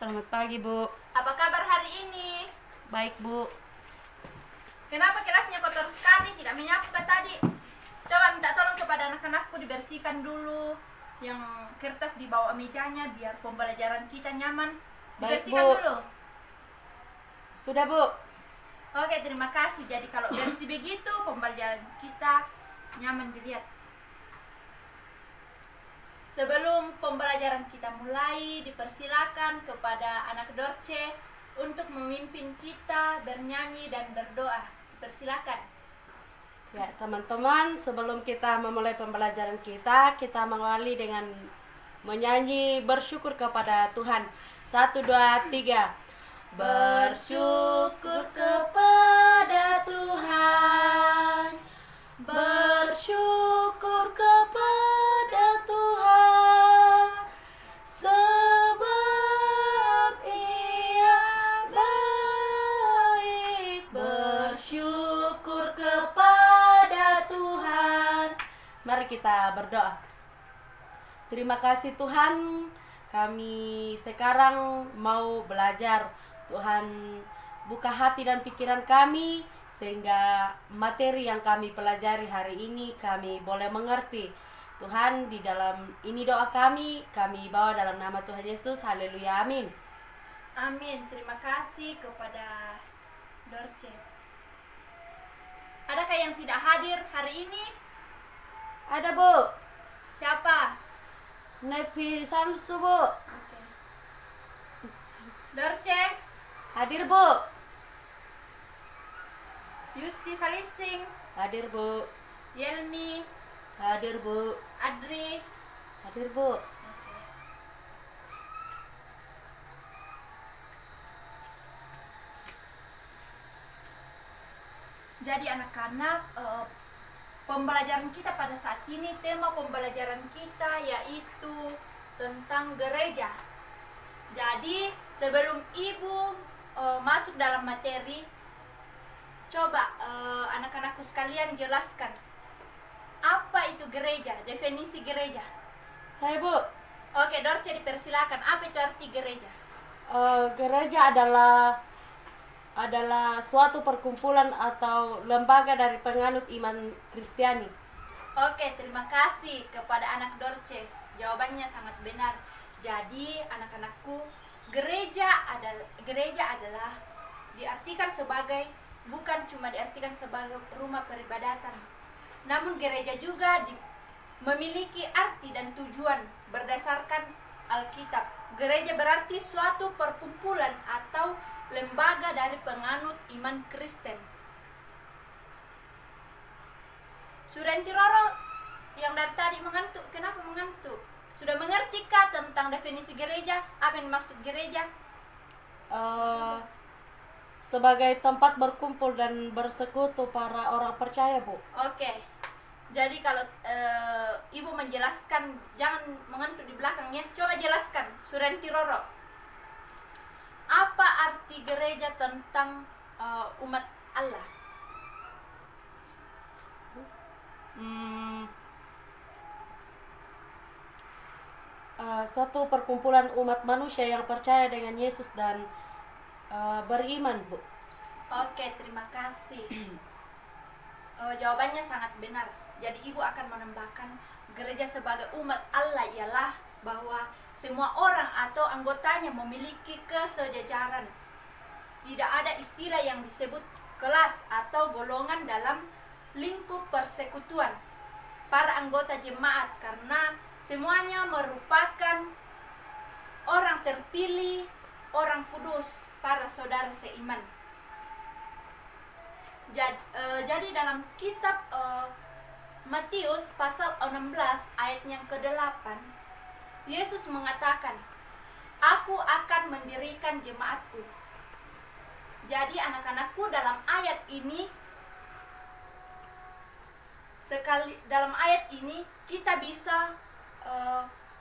Selamat pagi, Bu. Apa kabar hari ini? Baik, Bu. Kenapa kelasnya kotor sekali? Tidak menyapu kah tadi? Coba minta tolong kepada anak-anakku dibersihkan dulu yang kertas di bawah mejanya biar pembelajaran kita nyaman. Baik, Dibersihkan Bu. dulu. Sudah, Bu. Oke, terima kasih. Jadi kalau bersih begitu pembelajaran kita nyaman dilihat. Sebelum pembelajaran kita mulai, dipersilakan kepada anak Dorce untuk memimpin kita bernyanyi dan berdoa. Dipersilakan. Ya, teman-teman, sebelum kita memulai pembelajaran kita mengawali dengan menyanyi bersyukur kepada Tuhan. 1, 2, 3. Bersyukur kepada Tuhan. Bersyukur kepada Tuhan, sebab Ia baik. Bersyukur kepada Tuhan. Mari kita berdoa. Terima kasih Tuhan, kami sekarang mau belajar. Tuhan, buka hati dan pikiran kami sehingga materi yang kami pelajari hari ini kami boleh mengerti. Tuhan, di dalam ini doa kami bawa dalam nama Tuhan Yesus. Haleluya, amin. Amin. Terima kasih kepada Dorce. Adakah yang tidak hadir hari ini? Ada, Bu. Siapa? Nevi Samsu, Bu. Oke. Dorce, Hadir, Bu. Yusti Salising, Hadir, Bu. Yelmi, Hadir, Bu. Adri. Hadir, Bu. Jadi anak-anak, pembelajaran kita pada saat ini, tema pembelajaran kita yaitu tentang gereja. Jadi sebelum Ibu masuk dalam materi, coba anak-anakku sekalian jelaskan apa itu gereja, definisi gereja. Hai, Bu. Oke, Dorce dipersilakan. Apa itu arti gereja? Gereja adalah suatu perkumpulan atau lembaga dari penganut iman Kristiani. Oke, terima kasih kepada anak Dorce. Jawabannya sangat benar. Jadi, anak-anakku, gereja adalah diartikan sebagai, bukan cuma diartikan sebagai rumah peribadatan. Namun gereja juga memiliki arti dan tujuan berdasarkan Alkitab. Gereja berarti suatu perkumpulan atau lembaga dari penganut iman Kristen. Suranti Roro yang dari tadi mengantuk, kenapa mengantuk? Sudah mengertikah tentang definisi gereja? Apa yang maksud gereja? Sebagai tempat berkumpul dan bersekutu para orang percaya, Bu. Oke. Jadi kalau Ibu menjelaskan, jangan mengantuk di belakangnya. Coba jelaskan, Suranti Roro. Apa arti gereja tentang umat Allah? Suatu perkumpulan umat manusia yang percaya dengan Yesus dan beriman, Bu. Oke, terima kasih. Jawabannya sangat benar. Jadi Ibu akan menambahkan gereja sebagai umat Allah ialah bahwa semua orang atau anggotanya memiliki kesejajaran. Tidak ada istilah yang disebut kelas atau golongan dalam lingkup persekutuan para anggota jemaat karena semuanya merupakan orang terpilih, orang kudus, para saudara seiman. Jadi dalam kitab Matius pasal 16 ayat yang ke-8, Yesus mengatakan, "Aku akan mendirikan jemaatku." Jadi anak-anakku, dalam ayat ini kita bisa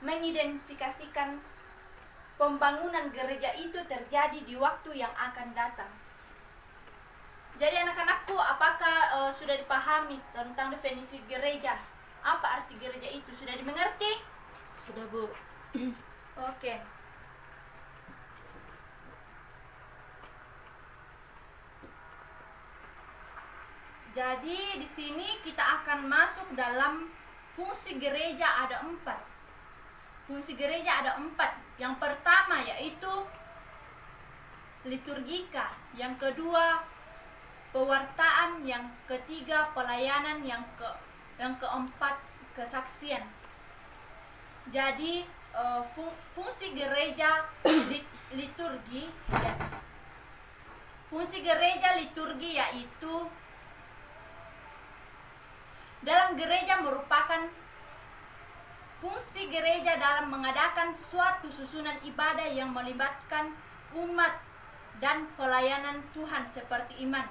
mengidentifikasikan pembangunan gereja itu terjadi di waktu yang akan datang. Jadi anak-anakku, apakah sudah dipahami tentang definisi gereja? Apa arti gereja itu? Sudah dimengerti? Sudah, Bu. Oke. Jadi di sini kita akan masuk dalam fungsi gereja ada 4. Fungsi gereja ada 4. Yang pertama yaitu liturgika, yang kedua pewartaan, yang ketiga pelayanan, yang keempat kesaksian. Jadi fungsi gereja liturgi ya. Fungsi gereja liturgi yaitu dalam gereja merupakan fungsi gereja dalam mengadakan suatu susunan ibadah yang melibatkan umat dan pelayanan Tuhan seperti iman.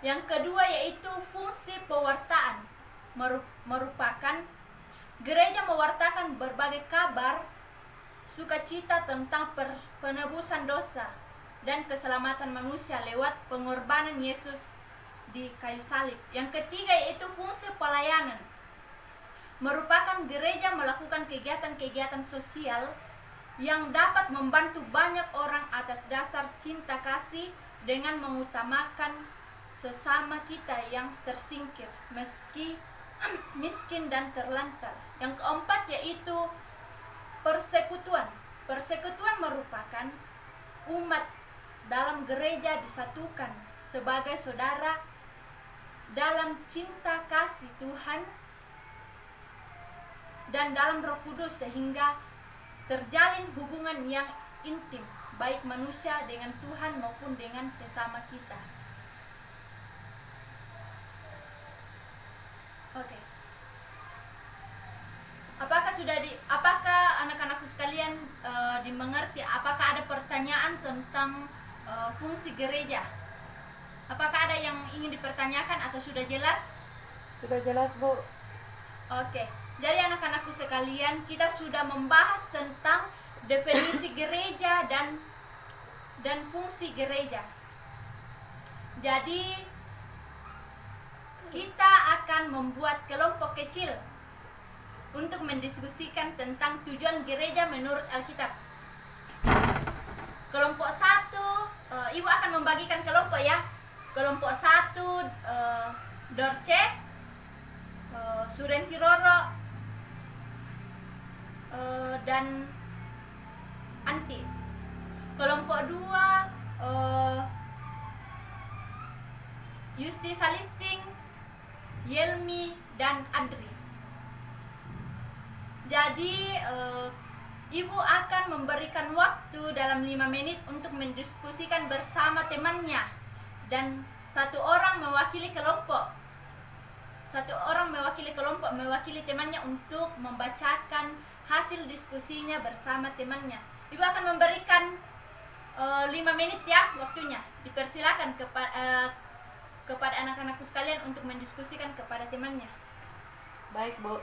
Yang kedua yaitu fungsi pewartaan, merupakan gereja mewartakan berbagai kabar sukacita tentang penebusan dosa dan keselamatan manusia lewat pengorbanan Yesus di kayu salib. Yang ketiga yaitu fungsi pelayanan, merupakan gereja melakukan kegiatan-kegiatan sosial yang dapat membantu banyak orang atas dasar cinta kasih dengan mengutamakan sesama kita yang tersingkir, meski miskin dan terlantar. Yang keempat yaitu persekutuan. Persekutuan merupakan umat dalam gereja disatukan sebagai saudara dalam cinta kasih Tuhan dan dalam Roh Kudus, sehingga terjalin hubungan yang intim baik manusia dengan Tuhan maupun dengan sesama kita. Oke. Apakah anak-anakku sekalian dimengerti? Apakah ada pertanyaan tentang fungsi gereja? Apakah ada yang ingin dipertanyakan atau sudah jelas? Sudah jelas, Bu. Oke. Jadi anak-anakku sekalian, kita sudah membahas tentang definisi gereja dan fungsi gereja. Jadi kita akan membuat kelompok kecil untuk mendiskusikan tentang tujuan gereja menurut Alkitab. Kelompok 1, Ibu akan membagikan kelompok ya. Kelompok 1 Dorce, Surenti Roro, dan Anti. Kelompok 2 Yusti Salisting, Yelmi, dan Andri. Jadi Ibu akan memberikan waktu dalam 5 menit untuk mendiskusikan bersama temannya, dan satu orang mewakili kelompok mewakili temannya untuk membacakan hasil diskusinya bersama temannya. Ibu akan memberikan 5 menit ya waktunya. Dipersilakan kepada anak-anakku sekalian untuk mendiskusikan kepada temannya. Baik, Bu.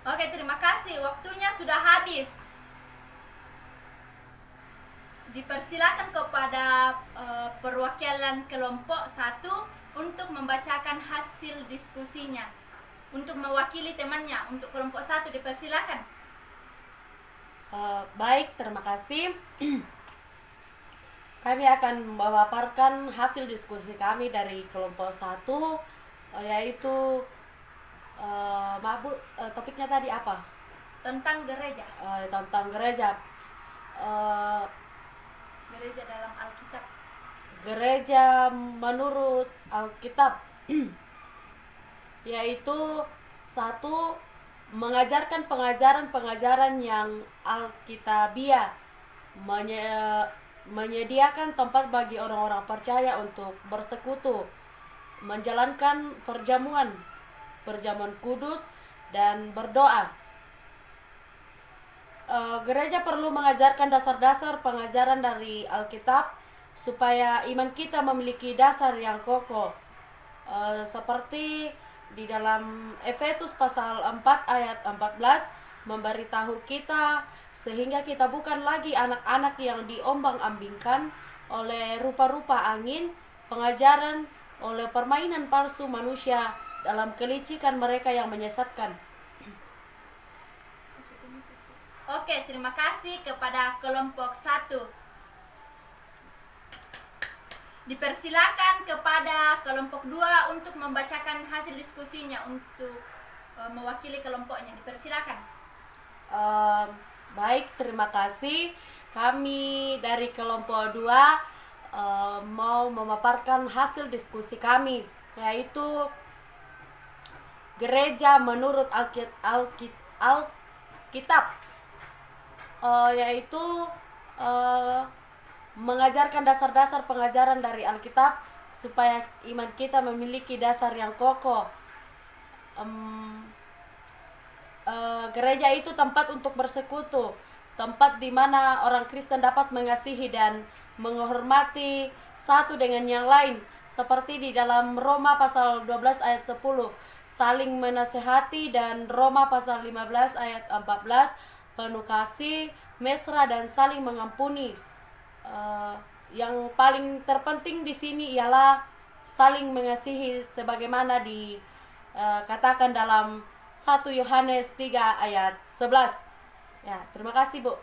Oke, terima kasih. Waktunya sudah habis. Dipersilakan kepada perwakilan kelompok 1 untuk membacakan hasil diskusinya. Untuk mewakili temannya, untuk kelompok 1 dipersilakan. Baik, terima kasih. Kami akan memaparkan hasil diskusi kami dari kelompok 1, yaitu Bu, topiknya tadi apa? Tentang gereja. Tentang gereja. Gereja dalam Alkitab. Gereja menurut Alkitab yaitu 1, mengajarkan pengajaran-pengajaran yang alkitabiah, menyediakan tempat bagi orang-orang percaya untuk bersekutu, menjalankan perjamuan kudus, dan berdoa. Gereja perlu mengajarkan dasar-dasar pengajaran dari Alkitab supaya iman kita memiliki dasar yang kokoh, seperti di dalam Efesus pasal 4 ayat 14 memberitahu kita sehingga kita bukan lagi anak-anak yang diombang-ambingkan oleh rupa-rupa angin, pengajaran, oleh permainan palsu manusia dalam kelicikan mereka yang menyesatkan. Oke, terima kasih kepada kelompok 1. Dipersilakan kepada kelompok 2 untuk membacakan hasil diskusinya untuk mewakili kelompoknya. Dipersilakan. Baik, terima kasih. Kami dari kelompok 2 mau memaparkan hasil diskusi kami, yaitu gereja menurut Alkitab, yaitu mengajarkan dasar-dasar pengajaran dari Alkitab supaya iman kita memiliki dasar yang kokoh. Gereja itu tempat untuk bersekutu, tempat di mana orang Kristen dapat mengasihi dan menghormati satu dengan yang lain, seperti di dalam Roma pasal 12 ayat 10, saling menasehati, dan Roma pasal 15 ayat 14, penuh kasih, mesra dan saling mengampuni. Yang paling terpenting di sini ialah saling mengasihi sebagaimana dikatakan dalam 1 Yohanes 3 ayat 11. Ya, terima kasih, Bu.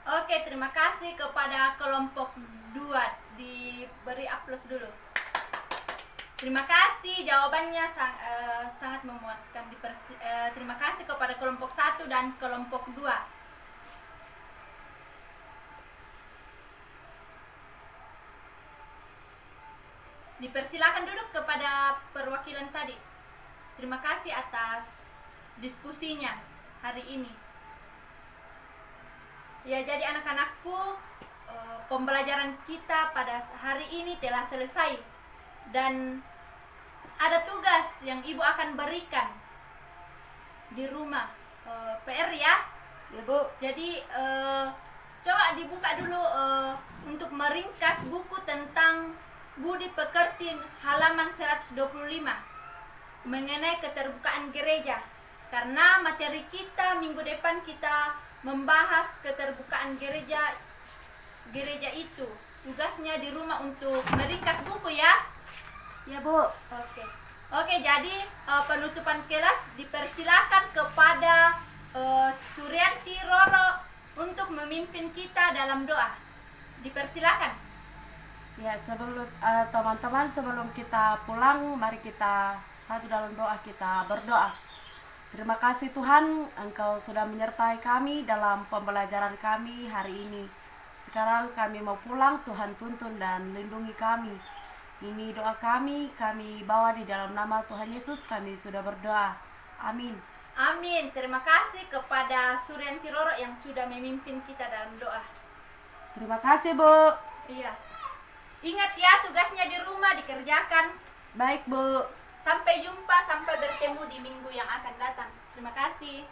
Oke, terima kasih kepada kelompok 2. Diberi aplaus dulu. Terima kasih, jawabannya sangat memuaskan. Terima kasih kepada kelompok 1 dan kelompok 2. Dipersilakan duduk kepada perwakilan tadi. Terima kasih atas diskusinya hari ini. Ya, jadi anak-anakku, pembelajaran kita pada hari ini telah selesai dan ada tugas yang ibu akan berikan di rumah, PR ya. Ya, Bu. Jadi coba dibuka dulu untuk meringkas buku tentang Budi Pekerti halaman 125 mengenai keterbukaan gereja. Karena materi kita minggu depan kita membahas keterbukaan gereja itu. Tugasnya di rumah untuk meringkas buku ya. Ya, Bu. Oke, jadi penutupan kelas dipersilakan kepada Suryanti Roro untuk memimpin kita dalam doa. Dipersilakan. Ya, teman-teman, sebelum kita pulang, mari kita satu dalam doa, kita berdoa. Terima kasih Tuhan, Engkau sudah menyertai kami dalam pembelajaran kami hari ini. Sekarang kami mau pulang, Tuhan tuntun dan lindungi kami. Ini doa kami bawa di dalam nama Tuhan Yesus, kami sudah berdoa. Amin. Amin. Terima kasih kepada Suryanti Roro yang sudah memimpin kita dalam doa. Terima kasih, Bu. Iya. Ingat ya, tugasnya di rumah dikerjakan. Baik, Bu. Sampai jumpa, sampai bertemu di minggu yang akan datang. Terima kasih.